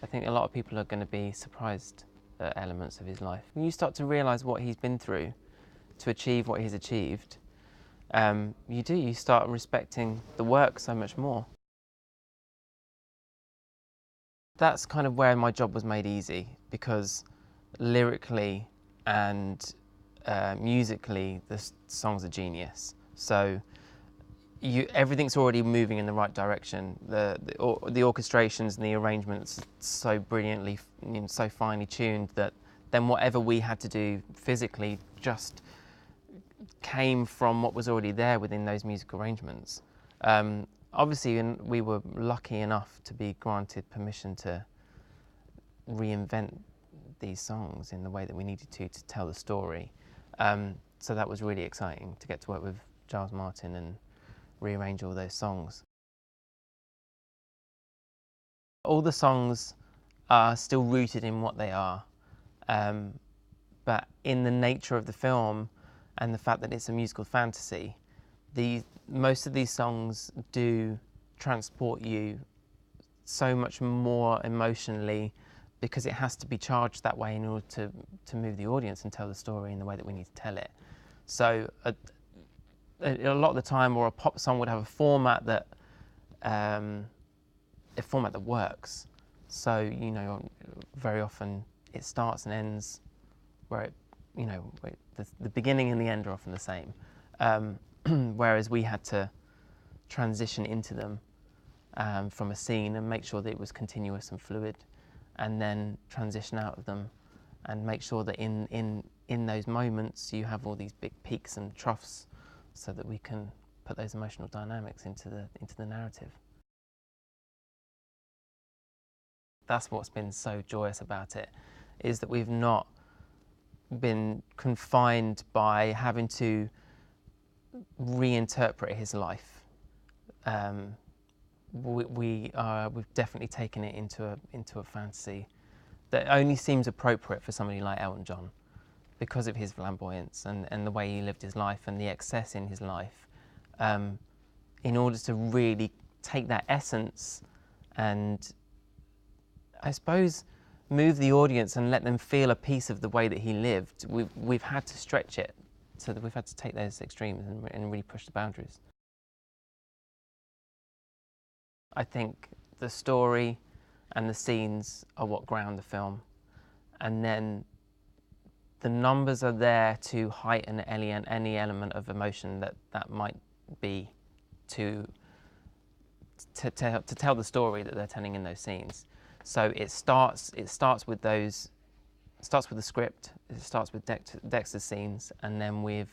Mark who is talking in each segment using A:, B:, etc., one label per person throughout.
A: I think a lot of people are going to be surprised at elements of his life. When you start to realise what he's been through to achieve what he's achieved, you start respecting the work so much more. That's kind of where my job was made easy, because lyrically and musically the songs are genius. So everything's already moving in the right direction. The orchestrations and the arrangements so brilliantly, so finely tuned that then whatever we had to do physically just came from what was already there within those music arrangements. Obviously, we were lucky enough to be granted permission to reinvent these songs in the way that we needed to tell the story. So that was really exciting to get to work with Giles Martin and rearrange all those songs. All the songs are still rooted in what they are, but in the nature of the film and the fact that it's a musical fantasy, most of these songs do transport you so much more emotionally, because it has to be charged that way in order to move the audience and tell the story in the way that we need to tell it. So a lot of the time, or a pop song would have a format that works. So very often it starts and ends where the beginning and the end are often the same. Whereas we had to transition into them from a scene and make sure that it was continuous and fluid, and then transition out of them and make sure that in those moments you have all these big peaks and troughs, so that we can put those emotional dynamics into the narrative. That's what's been so joyous about it, is that we've not been confined by having to reinterpret his life. We've definitely taken it into a fantasy that only seems appropriate for somebody like Elton John, because of his flamboyance and the way he lived his life and the excess in his life, in order to really take that essence and, I suppose, move the audience and let them feel a piece of the way that he lived. We've had to stretch it, so that we've had to take those extremes and really push the boundaries. I think the story and the scenes are what ground the film, and then the numbers are there to heighten any element of emotion that might be to tell the story that they're telling in those scenes. So it starts with the script. It starts with Dexter's scenes, and then we've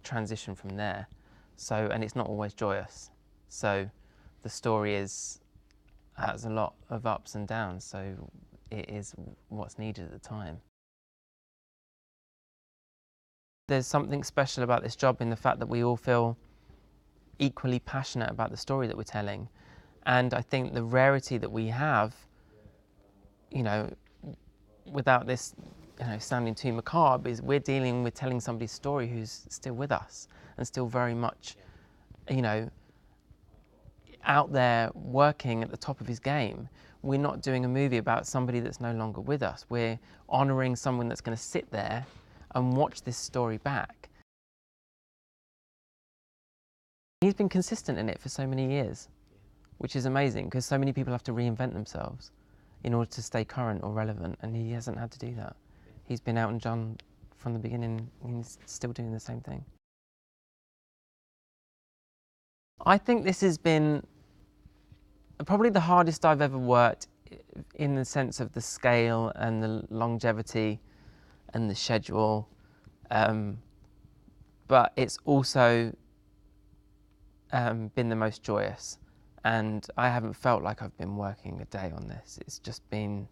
A: transitioned from there. So, and it's not always joyous. So the story has a lot of ups and downs. So it is what's needed at the time. There's something special about this job in the fact that we all feel equally passionate about the story that we're telling. And I think the rarity that we have, without this, sounding too macabre, is we're dealing with telling somebody's story who's still with us and still very much, out there working at the top of his game. We're not doing a movie about somebody that's no longer with us. We're honouring someone that's going to sit there and watch this story back. He's been consistent in it for so many years, which is amazing, because so many people have to reinvent themselves in order to stay current or relevant, and he hasn't had to do that. He's been Elton John from the beginning, and he's still doing the same thing. I think this has been probably the hardest I've ever worked, in the sense of the scale and the longevity and the schedule, but it's also been the most joyous, and I haven't felt like I've been working a day on this. It's been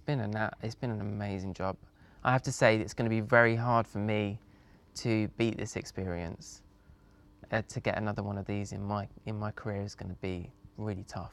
A: an amazing job. I have to say it's going to be very hard for me to beat this experience. To get another one of these in my career is going to be really tough.